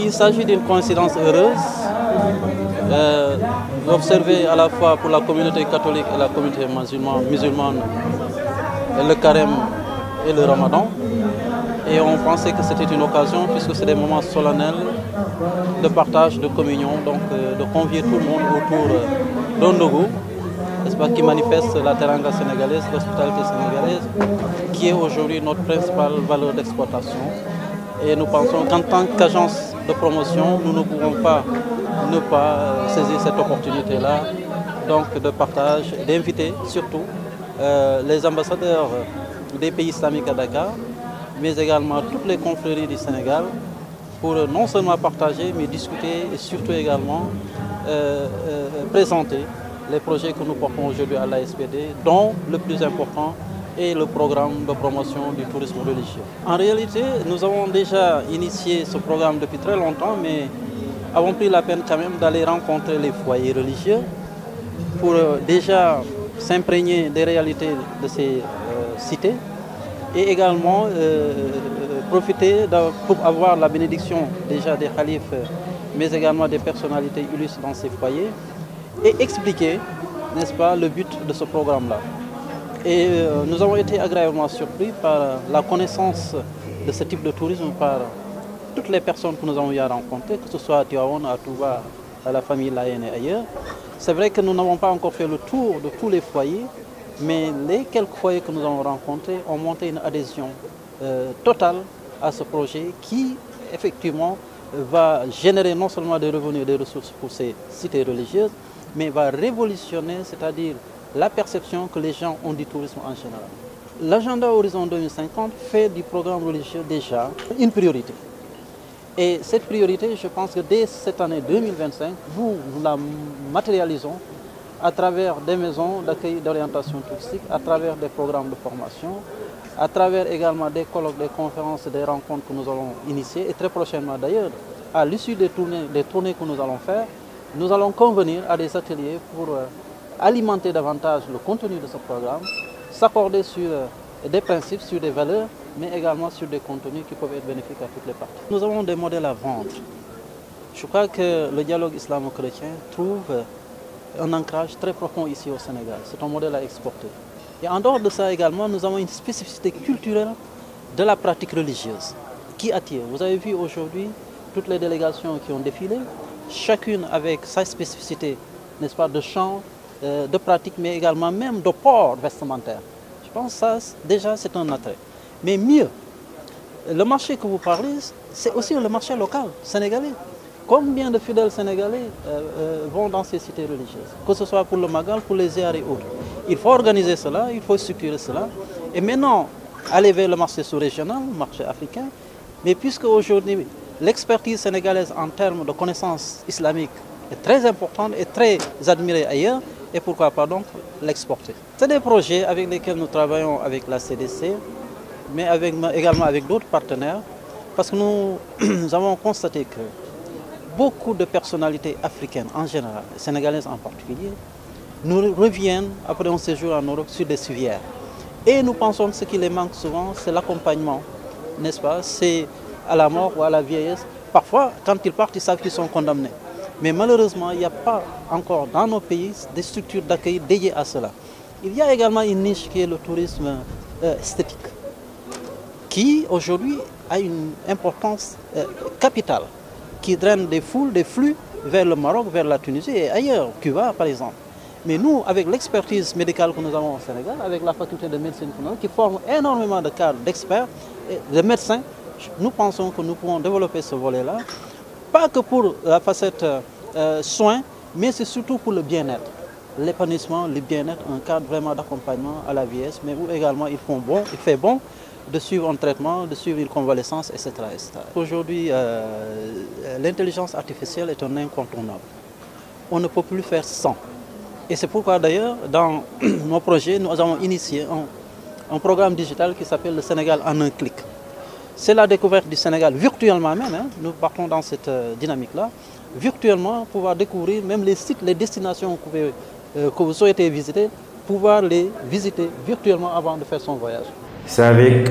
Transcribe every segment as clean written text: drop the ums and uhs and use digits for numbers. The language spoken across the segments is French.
Il s'agit d'une coïncidence heureuse, d'observer à la fois pour la communauté catholique et la communauté musulmane le carême et le ramadan. Et on pensait que c'était une occasion, puisque c'est des moments solennels de partage, de communion, donc de convier tout le monde autour d'un ndogu, n'est-ce pas, qui manifeste la teranga sénégalaise, l'hospitalité sénégalaise, qui est aujourd'hui notre principale valeur d'exploitation. Et nous pensons qu'en tant qu'agence de promotion, nous ne pouvons pas ne pas saisir cette opportunité-là, donc de partage, d'inviter surtout les ambassadeurs des pays islamiques à Dakar, mais également toutes les confréries du Sénégal, pour non seulement partager, mais discuter et surtout également présenter les projets que nous portons aujourd'hui à l'ASPD, dont le plus important est le programme de promotion du tourisme religieux. En réalité, nous avons déjà initié ce programme depuis très longtemps, mais avons pris la peine quand même d'aller rencontrer les foyers religieux pour déjà s'imprégner des réalités de ces cités et également profiter pour avoir la bénédiction déjà des khalifes, mais également des personnalités illustres dans ces foyers et expliquer, n'est-ce pas, le but de ce programme-là. Et nous avons été agréablement surpris par la connaissance de ce type de tourisme par toutes les personnes que nous avons eu à rencontrer, que ce soit à Tivaouane, à Touba, à la famille Layène et ailleurs. C'est vrai que nous n'avons pas encore fait le tour de tous les foyers, mais les quelques foyers que nous avons rencontrés ont montré une adhésion totale à ce projet qui, effectivement, va générer non seulement des revenus et des ressources pour ces cités religieuses, mais va révolutionner, c'est-à-dire la perception que les gens ont du tourisme en général. L'agenda Horizon 2050 fait du programme religieux déjà une priorité. Et cette priorité, je pense que dès cette année 2025, nous la matérialisons à travers des maisons d'accueil d'orientation touristique, à travers des programmes de formation, à travers également des colloques, des conférences, des rencontres que nous allons initier. Et très prochainement d'ailleurs, à l'issue des tournées que nous allons faire, nous allons convenir à des ateliers pour alimenter davantage le contenu de ce programme, s'accorder sur des principes, sur des valeurs, mais également sur des contenus qui peuvent être bénéfiques à toutes les parties. Nous avons des modèles à vendre. Je crois que le dialogue islamo-chrétien trouve un ancrage très profond ici au Sénégal. C'est un modèle à exporter. Et en dehors de ça également, nous avons une spécificité culturelle de la pratique religieuse qui attire. Vous avez vu aujourd'hui toutes les délégations qui ont défilé, chacune avec sa spécificité, n'est-ce pas, de chant, de pratique, mais également même de port vestimentaire. Je pense que ça, déjà, c'est un attrait. Mais mieux, le marché que vous parlez, c'est aussi le marché local, sénégalais. Combien de fidèles sénégalais vont dans ces cités religieuses, que ce soit pour le Magal, pour les ziyares et autres. Il faut organiser cela, il faut structurer cela. Et maintenant, aller vers le marché sous-régional, le marché africain. Mais puisque aujourd'hui, l'expertise sénégalaise en termes de connaissances islamiques est très importante et très admirée ailleurs, et pourquoi pas donc l'exporter. C'est des projets avec lesquels nous travaillons avec la CDC, mais également avec d'autres partenaires, parce que nous avons constaté que beaucoup de personnalités africaines en général, sénégalaises en particulier, nous reviennent après un séjour en Europe sur des civières. Et nous pensons que ce qui les manque souvent, c'est l'accompagnement, n'est-ce pas? C'est à la mort ou à la vieillesse. Parfois, quand ils partent, ils savent qu'ils sont condamnés. Mais malheureusement, il n'y a pas encore dans nos pays des structures d'accueil dédiées à cela. Il y a également une niche qui est le tourisme esthétique, qui aujourd'hui a une importance capitale, qui draine des foules, des flux vers le Maroc, vers la Tunisie et ailleurs, Cuba par exemple. Mais nous, avec l'expertise médicale que nous avons au Sénégal, avec la faculté de médecine qui forme énormément de cadres, d'experts, de médecins, nous pensons que nous pouvons développer ce volet-là, pas que pour la facette soins, mais c'est surtout pour le bien-être. L'épanouissement, le bien-être, un cadre vraiment d'accompagnement à la vieillesse, mais où également il fait bon de suivre un traitement, de suivre une convalescence, etc. Aujourd'hui, l'intelligence artificielle est un incontournable. On ne peut plus faire sans. Et c'est pourquoi d'ailleurs, dans nos projets, nous avons initié un programme digital qui s'appelle le Sénégal en un clic. C'est la découverte du Sénégal virtuellement même, hein. Nous partons dans cette dynamique-là, virtuellement pouvoir découvrir même les sites, les destinations que vous souhaitez visiter, pouvoir les visiter virtuellement avant de faire son voyage. C'est avec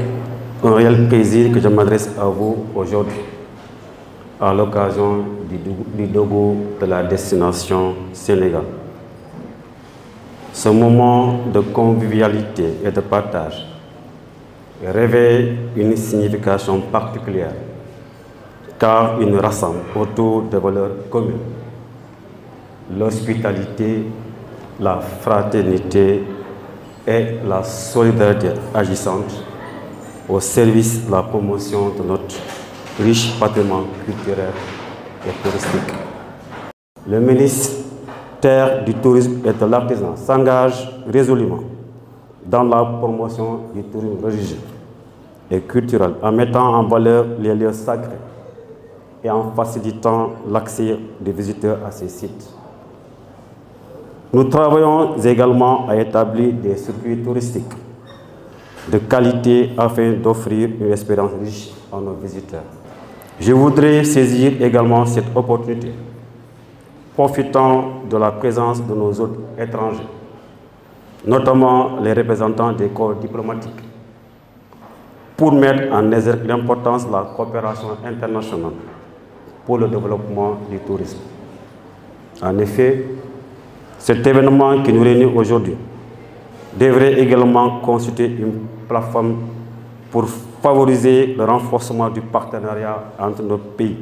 un réel plaisir que je m'adresse à vous aujourd'hui. à l'occasion du logo de la destination Sénégal. Ce moment de convivialité et de partage revêt une signification particulière car il nous rassemble autour de valeurs communes: l'hospitalité, la fraternité et la solidarité agissante au service de la promotion de notre riche patrimoine culturel et touristique. Le ministère du Tourisme et de l'Artisanat s'engage résolument dans la promotion du tourisme religieux et culturel en mettant en valeur les lieux sacrés et en facilitant l'accès des visiteurs à ces sites. Nous travaillons également à établir des circuits touristiques de qualité afin d'offrir une expérience riche à nos visiteurs. Je voudrais saisir également cette opportunité, profitant de la présence de nos hôtes étrangers, notamment les représentants des corps diplomatiques, pour mettre en exergue l'importance de la coopération internationale pour le développement du tourisme. En effet, cet événement qui nous réunit aujourd'hui devrait également constituer une plateforme pour favoriser le renforcement du partenariat entre nos pays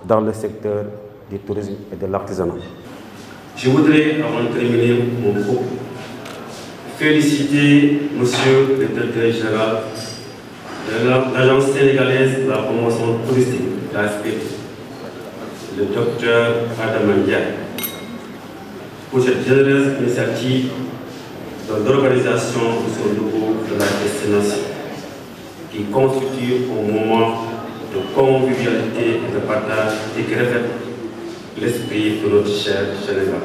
dans le secteur du tourisme et de l'artisanat. Je voudrais, avant de terminer mon propos, féliciter Monsieur le Directeur Général de l'Agence sénégalaise de la promotion touristique, l'ASPD, le Dr Adama Ndiaye, pour cette généreuse initiative de l'organisation de ce logo de la destination, qui constitue un moment de convivialité et de partage et qui reflète l'esprit de notre cher Sénégal.